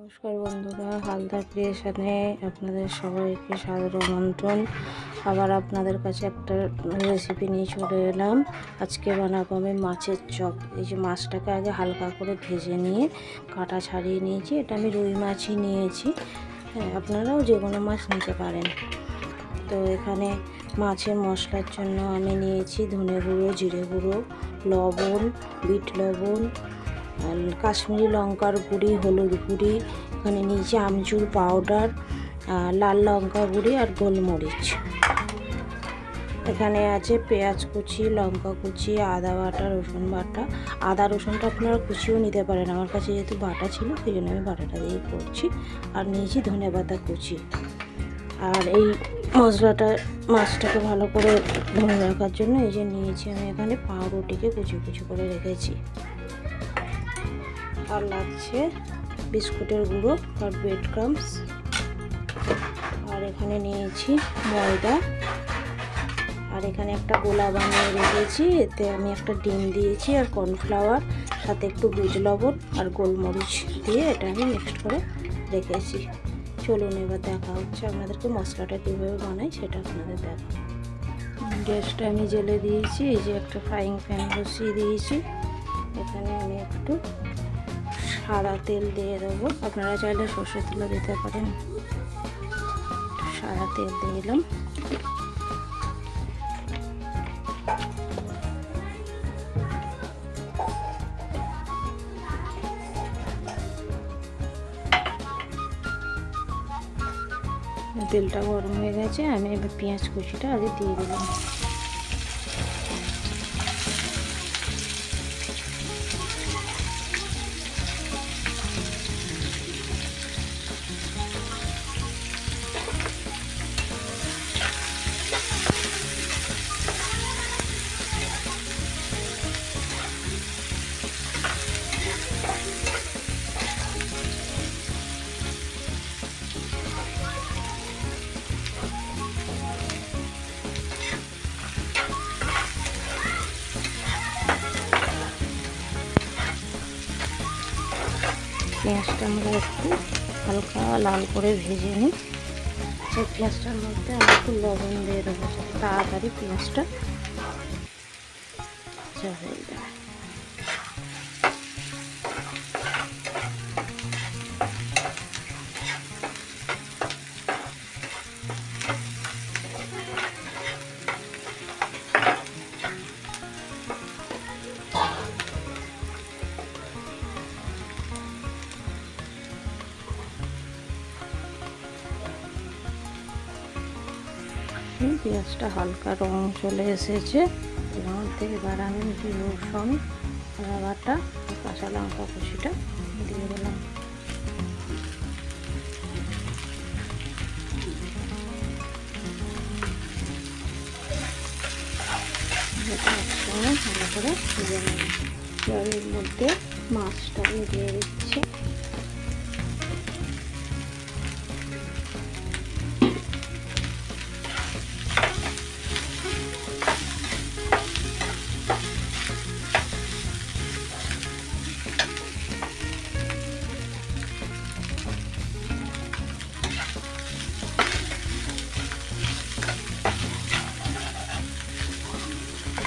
নমস্কার বন্ধুরা, হালদার ক্রিয়েশনে আপনাদের সবাইকে সাদর আমন্ত্রণ। আবার আপনাদের কাছে একটা রেসিপি নিয়ে চলে এলাম। আজকে বানাবো আমি মাছের চপ। এই যে মাছটাকে আগে হালকা করে ভেজে নিয়ে কাঁটা ছাড়িয়ে নিয়েছি। এটা আমি রুই মাছই নিয়েছি, হ্যাঁ আপনারাও যে কোনো মাছ নিতে পারেন। তো এখানে মাছের মশলার জন্য আমি নিয়েছি ধনে গুঁড়ো, জিরে গুঁড়ো, লবণ, বিট লবণ, কাশ্মীরি লঙ্কার গুঁড়ি, হলুদ গুঁড়ি, এখানে নিয়েছি আমচুর পাউডার, লাল লঙ্কা গুঁড়ি আর গোলমরিচ। এখানে আছে পেঁয়াজ কুচি, লঙ্কা কুচি, আদা বাটা, রসুন বাটা। আদা রসুনটা আপনারা কুচিও নিতে পারেন, আমার কাছে যেহেতু বাটা ছিল সেই জন্য আমি বাটাটা দিয়ে করছি। আর নিয়েছি ধনে পাতা কুচি। আর এই মশলাটা মাছটাকে ভালো করে ধরে রাখার জন্য এই যে নিয়েছি আমি এখানে পাউরুটিকে কুচি কুচি করে রেখেছি। আর লাগছে বিস্কুটের গুঁড়ো আর ব্রেড ক্রাম্বস। আর এখানে নিয়েছি ময়দা। আর এখানে একটা গোলা বানিয়ে রেখেছি, এতে আমি একটা ডিম দিয়েছি আর কর্নফ্লাওয়ার, সাথে একটু বিট লবণ আর গোলমরিচ দিয়ে এটা আমি মিক্সড করে রেখেছি। চলুন এবার দেখা হচ্ছে আপনাদেরকে মশলাটা কীভাবে বানাই সেটা আপনাদের দেখা। গ্যাসটা আমি জেলে দিয়েছি, এই যে একটা ফ্রাইং প্যান বসিয়ে দিয়েছি। এখানে আমি একটু সাদা তেল দিয়ে দেবো, আপনারা চাইলে সর্ষের তেলও দিতে পারেন। সাদা তেল দিয়ে দিলাম। তেলটা গরম হয়ে গেছে, আমি এবার পেঁয়াজ কুচিটা আগে দিয়ে দিলাম। পেঁয়াজটা আমরা একটু হালকা লাল করে ভেজে নিই। সেই পেঁয়াজটার মধ্যে আমি একটু লবণ দিয়ে দেবো, তাড়াতাড়ি পেঁয়াজটা হয়ে যায়। পেঁয়াজটা হালকা রং চলে এসেছে, এর মধ্যে এবার আমি রসুন, আদা বাটা, কাঁচা লঙ্কা কুচিটা দিয়ে দিলাম। একসঙ্গে ভালো করে ভেজে নেব। এর মধ্যে মাছটা আমি দিয়ে দিচ্ছি।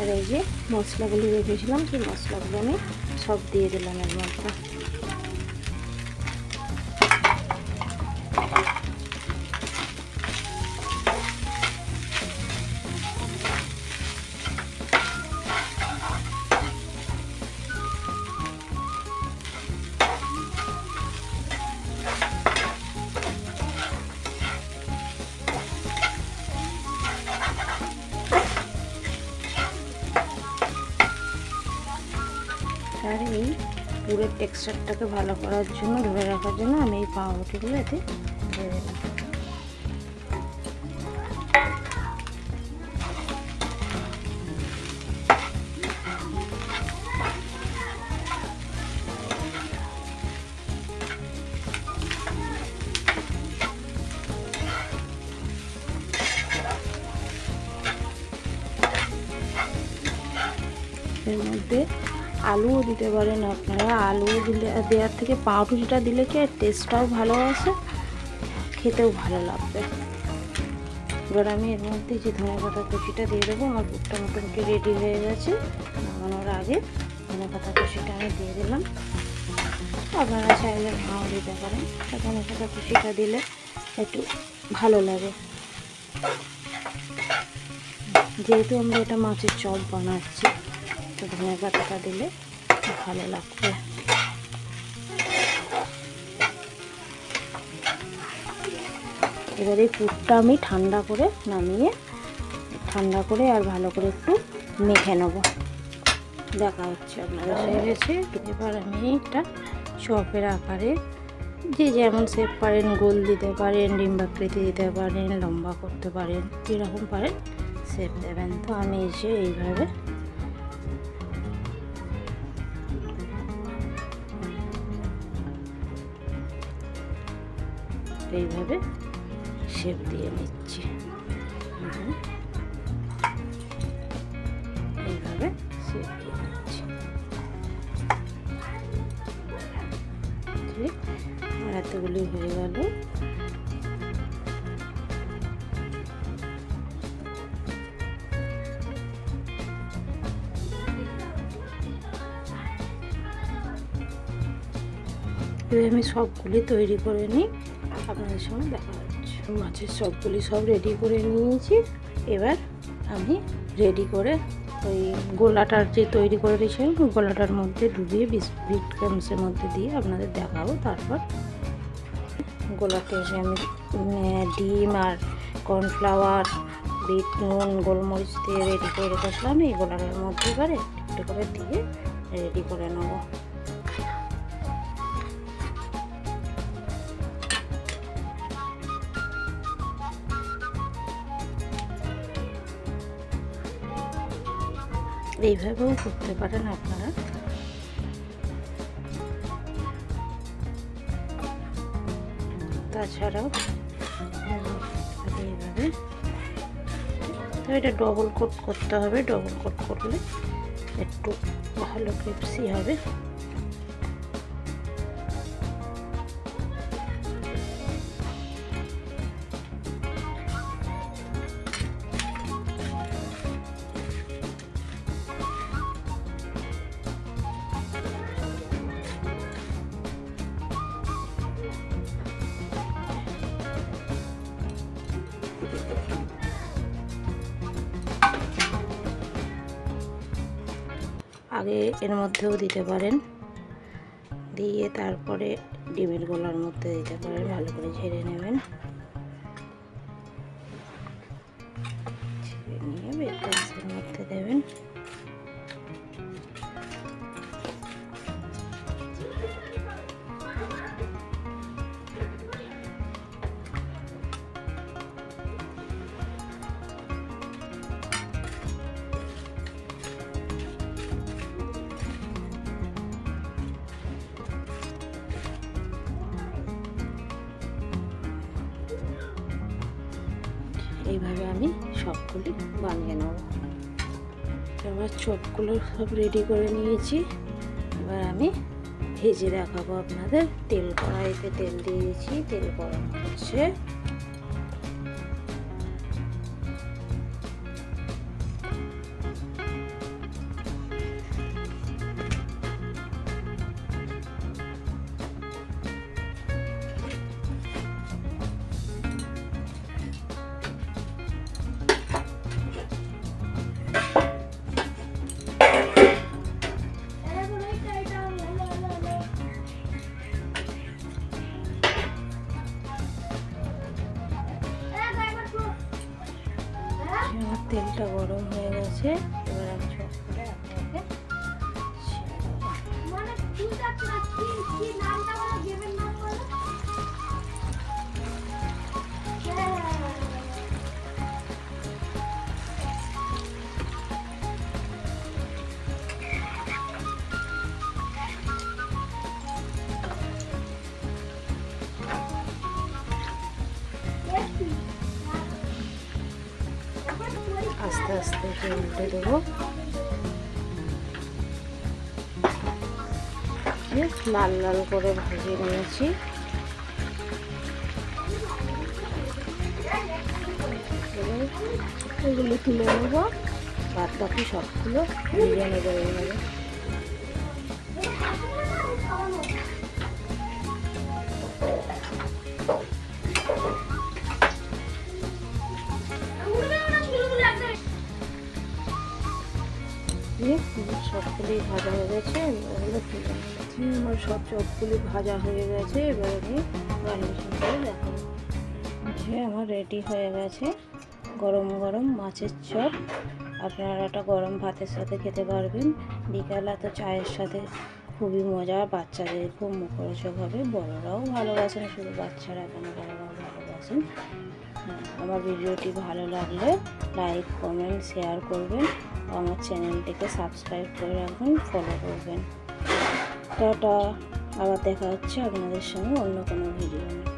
আর এই যে মশলাগুলো রেখেছিলাম, সেই মশলাগুলো আমি সব দিয়ে দিলাম এর মধ্যে। আর এই পুরের টেক্সচারটাকে ভালো করার জন্য, ধরে রাখার জন্য আমি এই পাউরুটিগুলো এতে দিয়ে দিলাম। এর মধ্যে আলুও দিতে পারেন আপনারা। আলু দিলে দেওয়ার থেকে পাউরুটিটা দিলে কি টেস্টটাও ভালো আসে, খেতেও ভালো লাগবে। এবার আমি এর মধ্যে যে ধনেপাতা কুচিটা দিয়ে দেবো। আমার পুরটা মোটামুটি রেডি হয়ে গেছে। নামানোর আগে ধনেপাতা কুচিটা আমি দিয়ে দিলাম। আপনারা চাইলে নাও দিতে পারেন, ধনেপাতা কুচিটা দিলে একটু ভালো লাগে। যেহেতু আমরা এটা মাছের চপ বানাচ্ছি, তো ধনেপাতাটা দিলে ভালো লাগবে। এবার এই পুরটা আমি ঠান্ডা করে নামিয়ে ঠান্ডা করে আর ভালো করে একটু মেখে নেব। দেখা হচ্ছে আপনারা হয়ে গেছে। এবার আমি এটা চপের আকারে যে যেমন শেপ পারেন, গোল দিতে পারেন, ডিম্বাকৃতি দিতে পারেন, লম্বা করতে পারেন, যেরকম পারেন শেপ দেবেন। তো আমি এসে এইভাবে শেপ দিয়ে নিচ্ছি। এইভাবে শেপ দিয়ে নিচ্ছি। আর এতগুলি হয়ে গেল। এবার আমি সবগুলি তৈরি করে নিই, আপনাদের সঙ্গে দেখা হচ্ছে। মাছের সবগুলি সব রেডি করে নিয়েছি। এবার আমি রেডি করে ওই গোলাটার যে তৈরি করে দিয়েছিলাম, ওই গোলাটার মধ্যে ডুবিয়ে বিট ক্রামসের মধ্যে দিয়ে আপনাদের দেখাবো। তারপর গোলাতে এসে আমি ডিম আর কর্নফ্লাওয়ার, বিট নুন, গোলমরিচ দিয়ে রেডি করে রেখেছিলাম। এই গোলাটার মধ্যে এবারে একটু করে দিয়ে রেডি করে নেবো। এইভাবেও করতে পারেন আপনারা। তাছাড়াও এইভাবে, তো এটা ডবল কোট করতে হবে। ডবল কোট করলে একটু ভালো ক্রিপসি হবে। আগে এর মধ্যেও দিতে পারেন, দিয়ে তারপরে ডিমের গোলার মধ্যে দিতে পারেন। ভালো করে ঝেড়ে নেবেন, ঝেড়ে নিয়ে বেকারের মধ্যে দেবেন। এইভাবে আমি সবগুলি বানিয়ে নেব। এবার চপগুলো সব রেডি করে নিয়েছি। এবার আমি ভেজে দেখাবো আপনাদের। কড়াইতে তেল দিয়েছি, তেল গরম হচ্ছে। তেলটা গরম হয়ে গেছে। এবার আমি ছোট করে আপনাকে আস্তে আস্তে উল্টে দেবো। যে লাল লাল করে ভেজে নিয়েছি। এগুলো তুলে নেব, বাদ বাকি সবগুলো ভেজে নেবো এইভাবে। সবগুলি ভাজা হয়ে গেছে, এগুলো তুলে নিয়েছি। আমার সবগুলি ভাজা হয়ে গেছে, এবার আমি গার্নিশিং করে দেখাবো। আমার রেডি হয়ে গেছে গরম গরম মাছের চপ। আপনারা এটা গরম ভাতের সাথে খেতে পারবেন, বিকালে তো চায়ের সাথে খুবই মজা, বাচ্চাদের খুব মুখরোচক হবে, বড়রাও ভালোবাসেন, শুধু বাচ্চারা কেন বড়রাও ভালোবাসেন। আমার ভিডিওটি ভালো লাগলে লাইক কমেন্ট শেয়ার করবেন, আমার চ্যানেলটিকে সাবস্ক্রাইব করে রাখবেন, ফলো করবেন। টাটা, আবার দেখা হচ্ছে আপনাদের সঙ্গে অন্য কোনো ভিডিও নিয়ে।